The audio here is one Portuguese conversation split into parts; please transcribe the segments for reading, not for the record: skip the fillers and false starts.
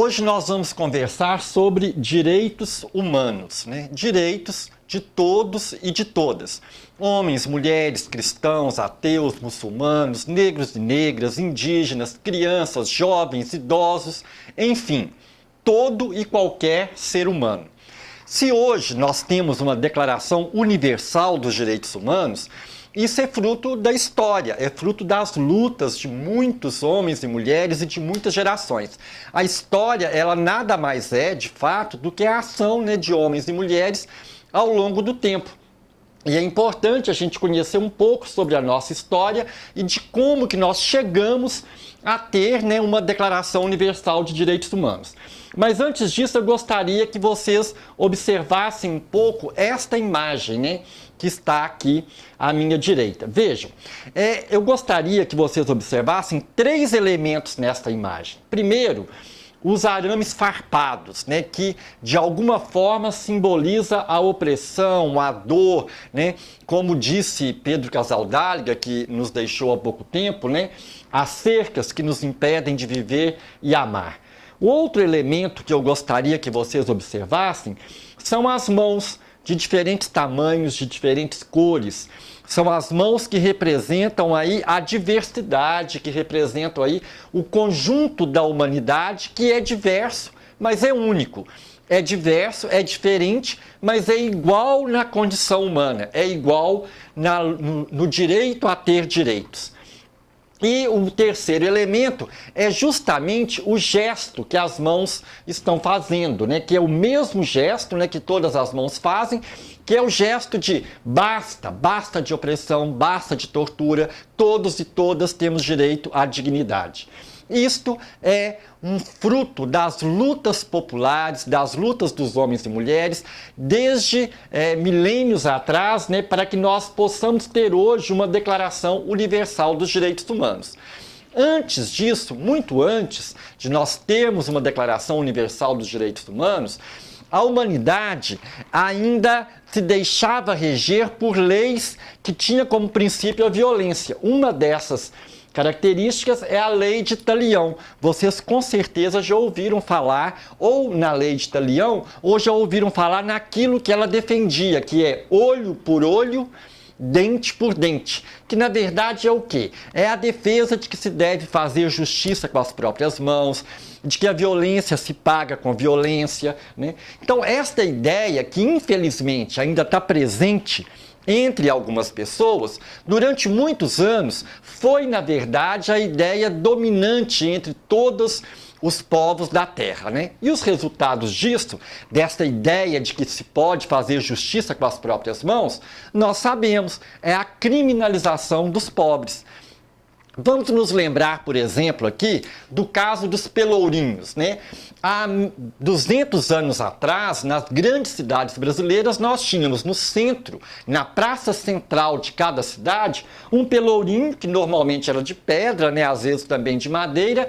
Hoje nós vamos conversar sobre direitos humanos, né? Direitos de todos e de todas. Homens, mulheres, cristãos, ateus, muçulmanos, negros e negras, indígenas, crianças, jovens, idosos, enfim, todo e qualquer ser humano. Se hoje nós temos uma Declaração Universal dos Direitos Humanos, isso é fruto da história, é fruto das lutas de muitos homens e mulheres e de muitas gerações. A história, ela nada mais é, de fato, do que a ação, de homens e mulheres ao longo do tempo. E é importante a gente conhecer um pouco sobre a nossa história e de como que nós chegamos a ter uma Declaração Universal de Direitos Humanos. Mas antes disso, eu gostaria que vocês observassem um pouco esta imagem, que está aqui à minha direita. Vejam, eu gostaria que vocês observassem três elementos nesta imagem. Primeiro, os arames farpados, que de alguma forma simboliza a opressão, a dor, como disse Pedro Casaldáliga, que nos deixou há pouco tempo, as cercas que nos impedem de viver e amar. O outro elemento que eu gostaria que vocês observassem são as mãos de diferentes tamanhos, de diferentes cores. São as mãos que representam aí a diversidade, que representam aí o conjunto da humanidade, que é diverso, mas é único. É diverso, é diferente, mas é igual na condição humana, é igual no direito a ter direitos. E o terceiro elemento é justamente o gesto que as mãos estão fazendo, que é o mesmo gesto que todas as mãos fazem, que é o gesto de basta, basta de opressão, basta de tortura, todos e todas temos direito à dignidade. Isto é um fruto das lutas populares, das lutas dos homens e mulheres, desde milênios atrás, para que nós possamos ter hoje uma Declaração Universal dos Direitos Humanos. Antes disso, muito antes de nós termos uma Declaração Universal dos Direitos Humanos, a humanidade ainda se deixava reger por leis que tinham como princípio a violência. Uma dessas características é a Lei de Talião. Vocês com certeza já ouviram falar ou na Lei de Talião ou já ouviram falar naquilo que ela defendia, que é olho por olho, dente por dente, que na verdade é o quê? É a defesa de que se deve fazer justiça com as próprias mãos, de que a violência se paga com violência, Então esta ideia que infelizmente ainda está presente entre algumas pessoas, durante muitos anos, foi, na verdade, a ideia dominante entre todos os povos da Terra, E os resultados disso, dessa ideia de que se pode fazer justiça com as próprias mãos, nós sabemos, é a criminalização dos pobres. Vamos nos lembrar, por exemplo, aqui do caso dos pelourinhos, Há 200 anos atrás, nas grandes cidades brasileiras, nós tínhamos no centro, na praça central de cada cidade, um pelourinho, que normalmente era de pedra, às vezes também de madeira,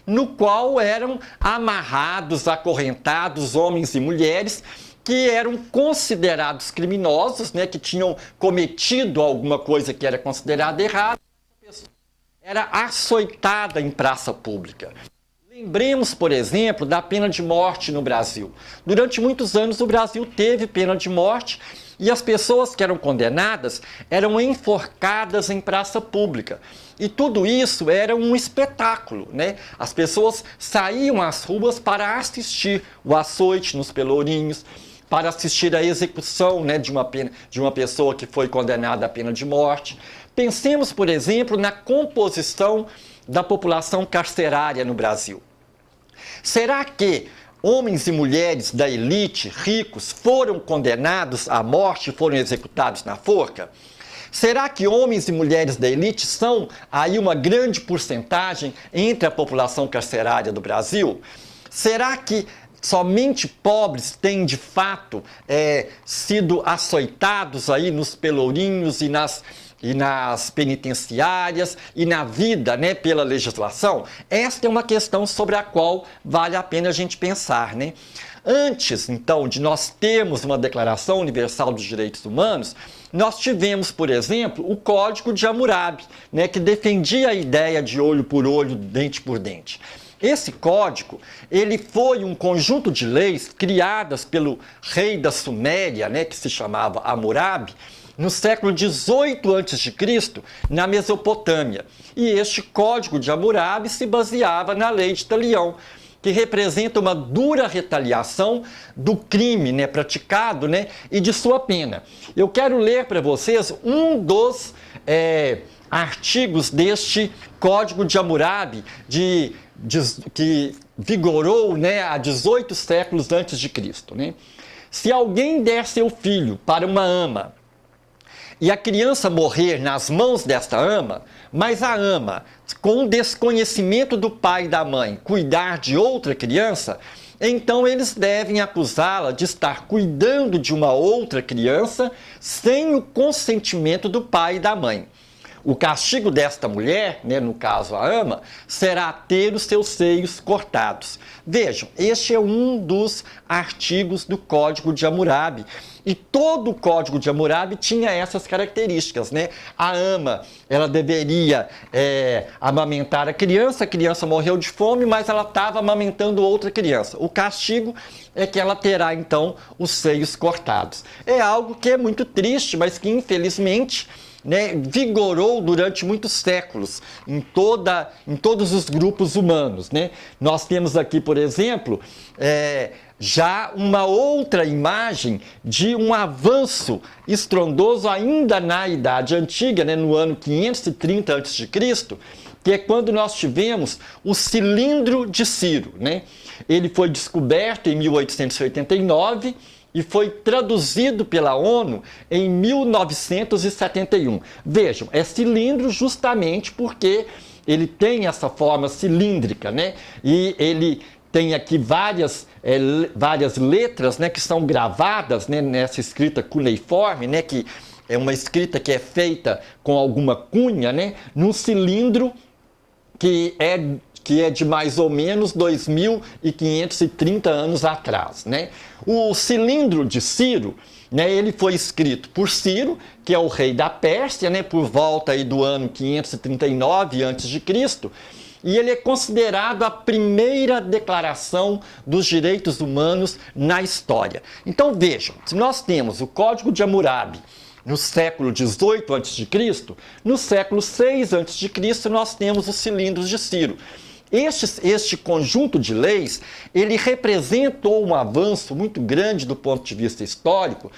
no qual eram amarrados, acorrentados homens e mulheres que eram considerados criminosos, que tinham cometido alguma coisa que era considerada errada, era açoitada em praça pública. Lembremos, por exemplo, da pena de morte no Brasil. Durante muitos anos o Brasil teve pena de morte e as pessoas que eram condenadas eram enforcadas em praça pública. E tudo isso era um espetáculo, As pessoas saíam às ruas para assistir o açoite nos pelourinhos, para assistir à execução de uma pessoa que foi condenada à pena de morte. Pensemos, por exemplo, na composição da população carcerária no Brasil. Será que homens e mulheres da elite, ricos, foram condenados à morte e foram executados na forca? Será que homens e mulheres da elite são aí uma grande porcentagem entre a população carcerária do Brasil? Será que somente pobres têm, de fato, sido açoitados aí nos pelourinhos e nas penitenciárias e na vida, pela legislação? Esta é uma questão sobre a qual vale a pena a gente pensar, Antes, então, de nós termos uma Declaração Universal dos Direitos Humanos, nós tivemos, por exemplo, o Código de Hammurabi, que defendia a ideia de olho por olho, dente por dente. Esse código, ele foi um conjunto de leis criadas pelo rei da Suméria, né, que se chamava Hammurabi, no século 18 a.C., na Mesopotâmia. E este código de Hammurabi se baseava na lei de Talião, que representa uma dura retaliação do crime, né, praticado, né, e de sua pena. Eu quero ler para vocês um dos artigos deste Código de Hammurabi, que vigorou, né, há 18 séculos antes de Cristo. Né? Se alguém der seu filho para uma ama, e a criança morrer nas mãos desta ama, mas a ama, com desconhecimento do pai e da mãe, cuidar de outra criança, então eles devem acusá-la de estar cuidando de uma outra criança sem o consentimento do pai e da mãe. O castigo desta mulher, né, no caso a ama, será ter os seus seios cortados. Vejam, este é um dos artigos do Código de Hammurabi. E todo o Código de Hammurabi tinha essas características, né? A ama, ela deveria amamentar a criança morreu de fome, mas ela estava amamentando outra criança. O castigo é que ela terá, então, os seios cortados. É algo que é muito triste, mas que, infelizmente, né, vigorou durante muitos séculos em todos os grupos humanos. Né? Nós temos aqui, por exemplo, já uma outra imagem de um avanço estrondoso ainda na Idade Antiga, né, no ano 530 a.C., que é quando nós tivemos o cilindro de Ciro. Né? Ele foi descoberto em 1889 e foi traduzido pela ONU em 1971. Vejam, é cilindro justamente porque ele tem essa forma cilíndrica, né? E ele tem aqui várias letras, né, que são gravadas, né, nessa escrita cuneiforme, né, que é uma escrita que é feita com alguma cunha, né, num cilindro que é de mais ou menos 2.530 anos atrás. Né? O cilindro de Ciro, né, ele foi escrito por Ciro, que é o rei da Pérsia, né, por volta aí do ano 539 a.C., e ele é considerado a primeira declaração dos direitos humanos na história. Então vejam, se nós temos o Código de Hammurabi no século 18 a.C., no século 6 a.C. nós temos os cilindros de Ciro. Este conjunto de leis, ele representou um avanço muito grande do ponto de vista histórico,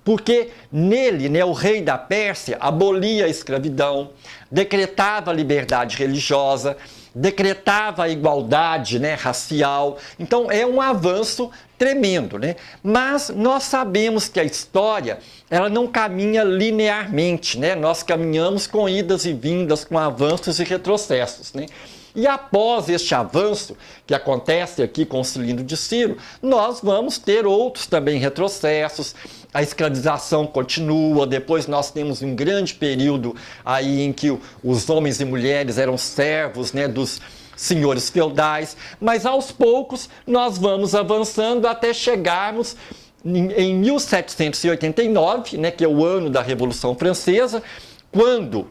porque nele, né, o rei da Pérsia abolia a escravidão, decretava a liberdade religiosa, decretava a igualdade, né, racial. Então é um avanço tremendo, né? Mas nós sabemos que a história, ela não caminha linearmente, né? Nós caminhamos com idas e vindas, com avanços e retrocessos, né? E após este avanço, que acontece aqui com o cilindro de Ciro, nós vamos ter outros também retrocessos, a escravização continua, depois nós temos um grande período aí em que os homens e mulheres eram servos, né, dos senhores feudais, mas aos poucos nós vamos avançando até chegarmos em 1789, né, que é o ano da Revolução Francesa, quando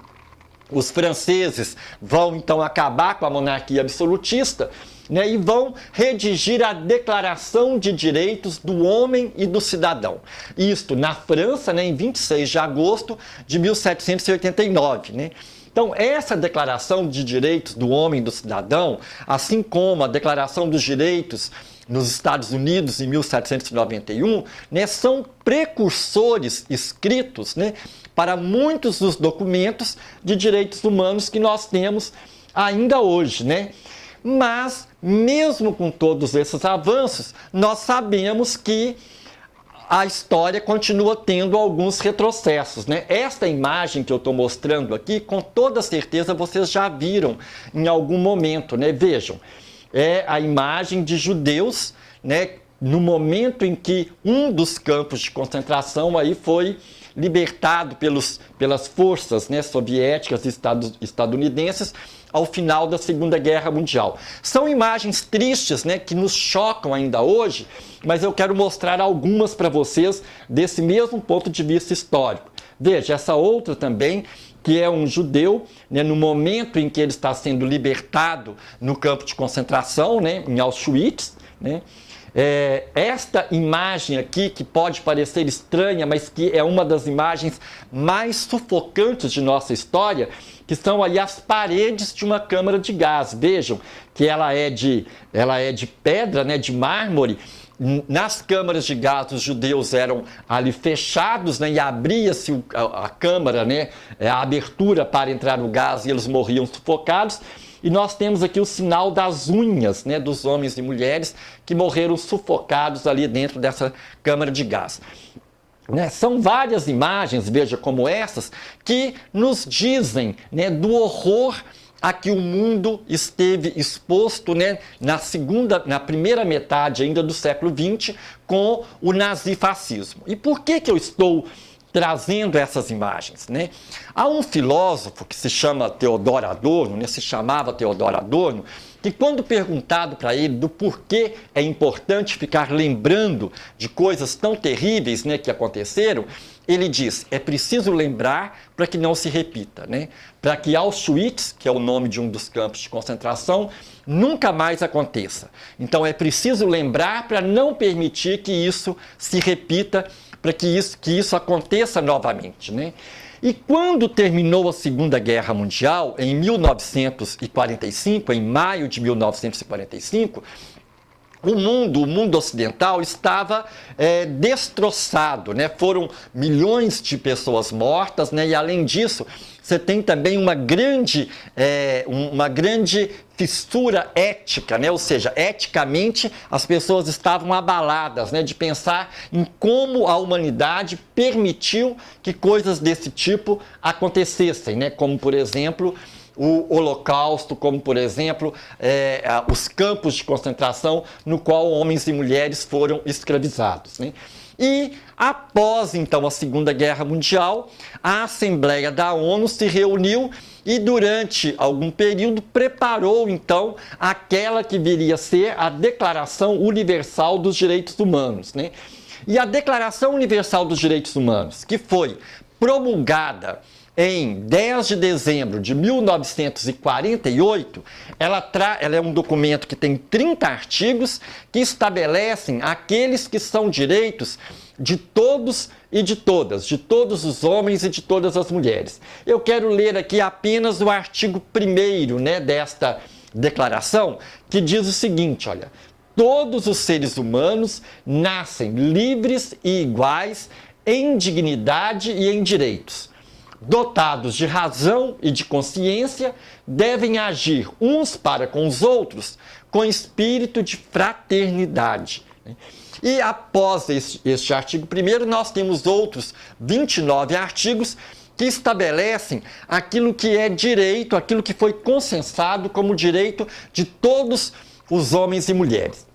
os franceses vão então acabar com a monarquia absolutista, né, e vão redigir a Declaração de Direitos do Homem e do Cidadão. Isto na França, né, em 26 de agosto de 1789. Né? Então, essa Declaração de Direitos do Homem e do Cidadão, assim como a Declaração dos Direitos nos Estados Unidos em 1791, né, são precursores escritos, né, para muitos dos documentos de direitos humanos que nós temos ainda hoje, né? Mas, mesmo com todos esses avanços, nós sabemos que a história continua tendo alguns retrocessos, né? Esta imagem que eu estou mostrando aqui, com toda certeza vocês já viram em algum momento, né? Vejam, é a imagem de judeus, né, no momento em que um dos campos de concentração aí foi libertado pelas forças, né, soviéticas e estadunidenses ao final da Segunda Guerra Mundial. São imagens tristes, né, que nos chocam ainda hoje, mas eu quero mostrar algumas para vocês desse mesmo ponto de vista histórico. Veja, essa outra também que é um judeu, né, no momento em que ele está sendo libertado no campo de concentração, né, em Auschwitz, né. Esta imagem aqui, que pode parecer estranha, mas que é uma das imagens mais sufocantes de nossa história, que são aí as paredes de uma câmara de gás. Vejam que ela é de pedra, né, de mármore. Nas câmaras de gás, os judeus eram ali fechados, né, e abria-se a câmara, né, a abertura para entrar no gás, e eles morriam sufocados. E nós temos aqui o sinal das unhas, né, dos homens e mulheres que morreram sufocados ali dentro dessa câmara de gás. Né, são várias imagens, veja, como essas, que nos dizem, né, do horror a que o mundo esteve exposto, né, na primeira metade ainda do século XX, com o nazifascismo. E por que eu estou trazendo essas imagens, né? Há um filósofo que se chama Theodor Adorno, né, se chamava Theodor Adorno, que quando perguntado para ele do porquê é importante ficar lembrando de coisas tão terríveis, né, que aconteceram, ele diz: é preciso lembrar para que não se repita, né? Para que Auschwitz, que é o nome de um dos campos de concentração, nunca mais aconteça. Então é preciso lembrar para não permitir que isso se repita, para que isso aconteça novamente, né? E quando terminou a Segunda Guerra Mundial, em 1945, em maio de 1945, o mundo ocidental estava destroçado, né? Foram milhões de pessoas mortas, né? E além disso, você tem também uma grande fissura ética, né? Ou seja, eticamente as pessoas estavam abaladas, né? De pensar em como a humanidade permitiu que coisas desse tipo acontecessem, né? Como, por exemplo, o Holocausto, como, por exemplo, os campos de concentração no qual homens e mulheres foram escravizados, né? E após, então, a Segunda Guerra Mundial, a Assembleia da ONU se reuniu e durante algum período preparou, então, aquela que viria a ser a Declaração Universal dos Direitos Humanos, né? E a Declaração Universal dos Direitos Humanos, que foi promulgada em 10 de dezembro de 1948, ela é um documento que tem 30 artigos que estabelecem aqueles que são direitos de todos e de todas, de todos os homens e de todas as mulheres. Eu quero ler aqui apenas o artigo 1º, né, desta declaração, que diz o seguinte, olha: todos os seres humanos nascem livres e iguais em dignidade e em direitos. Dotados de razão e de consciência, devem agir uns para com os outros com espírito de fraternidade. E após este artigo 1º, nós temos outros 29 artigos que estabelecem aquilo que é direito, aquilo que foi consensado como direito de todos os homens e mulheres.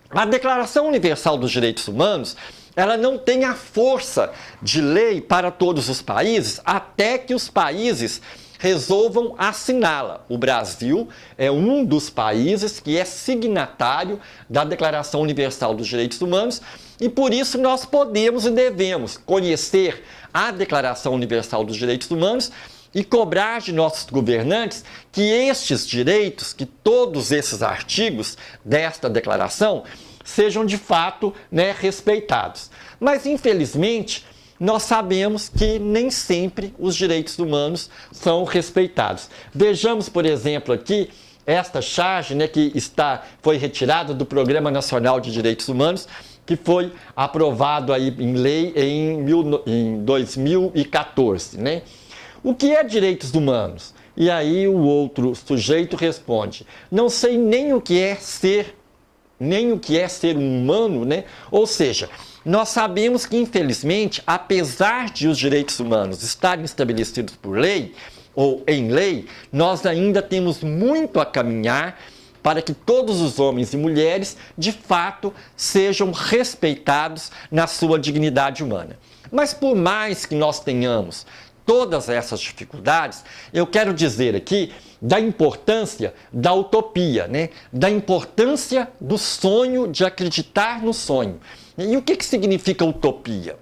A Declaração Universal dos Direitos Humanos, ela não tem a força de lei para todos os países, até que os países resolvam assiná-la. O Brasil é um dos países que é signatário da Declaração Universal dos Direitos Humanos e por isso nós podemos e devemos conhecer a Declaração Universal dos Direitos Humanos e cobrar de nossos governantes que estes direitos, que todos esses artigos desta declaração sejam de fato, né, respeitados. Mas, infelizmente, nós sabemos que nem sempre os direitos humanos são respeitados. Vejamos, por exemplo, aqui esta charge, né, que foi retirada do Programa Nacional de Direitos Humanos, que foi aprovado aí em lei em 2014, né? O que é direitos humanos? E aí o outro sujeito responde: não sei nem o que é ser um humano, né? Ou seja, nós sabemos que, infelizmente, apesar de os direitos humanos estarem estabelecidos por lei ou em lei, nós ainda temos muito a caminhar para que todos os homens e mulheres, de fato, sejam respeitados na sua dignidade humana. Mas por mais que nós tenhamos todas essas dificuldades, eu quero dizer aqui da importância da utopia, né? Da importância do sonho, de acreditar no sonho. E o que significa utopia?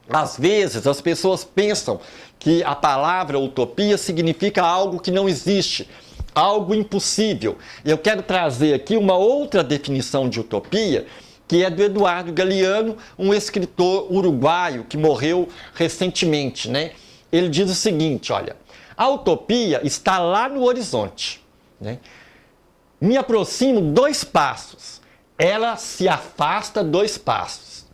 Às vezes as pessoas pensam que a palavra utopia significa algo que não existe, algo impossível. Eu quero trazer aqui uma outra definição de utopia, que é do Eduardo Galeano, um escritor uruguaio que morreu recentemente, né? Ele diz o seguinte, olha, a utopia está lá no horizonte, né? Me aproximo 2 passos, ela se afasta 2 passos.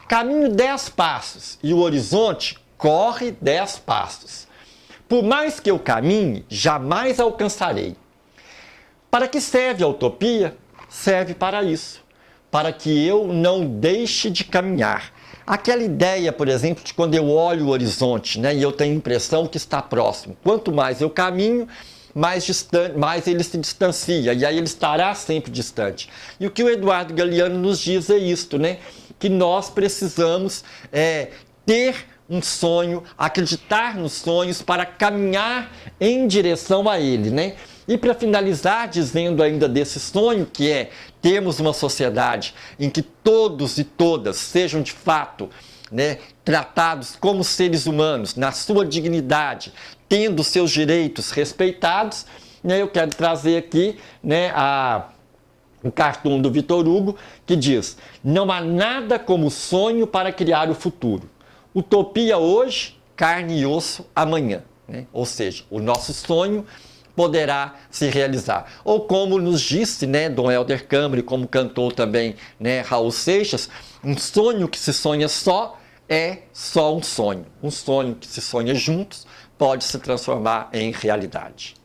Caminho 10 passos e o horizonte corre 10 passos. Por mais que eu caminhe, jamais alcançarei. Para que serve a utopia? Serve para isso, para que eu não deixe de caminhar. Aquela ideia, por exemplo, de quando eu olho o horizonte, né, e eu tenho a impressão que está próximo. Quanto mais eu caminho, mais ele se distancia, e aí ele estará sempre distante. E o que o Eduardo Galeano nos diz é isto, né? Que nós precisamos ter um sonho, acreditar nos sonhos para caminhar em direção a ele, né? E para finalizar, dizendo ainda desse sonho, que é termos uma sociedade em que todos e todas sejam de fato, né, tratados como seres humanos, na sua dignidade, tendo seus direitos respeitados, né, eu quero trazer aqui, né, o cartoon do Victor Hugo, que diz: não há nada como sonho para criar o futuro. Utopia hoje, carne e osso amanhã. Né? Ou seja, o nosso sonho poderá se realizar. Ou como nos disse, né, Dom Helder Câmara, como cantou também, né, Raul Seixas, um sonho que se sonha só é só um sonho. Um sonho que se sonha juntos pode se transformar em realidade.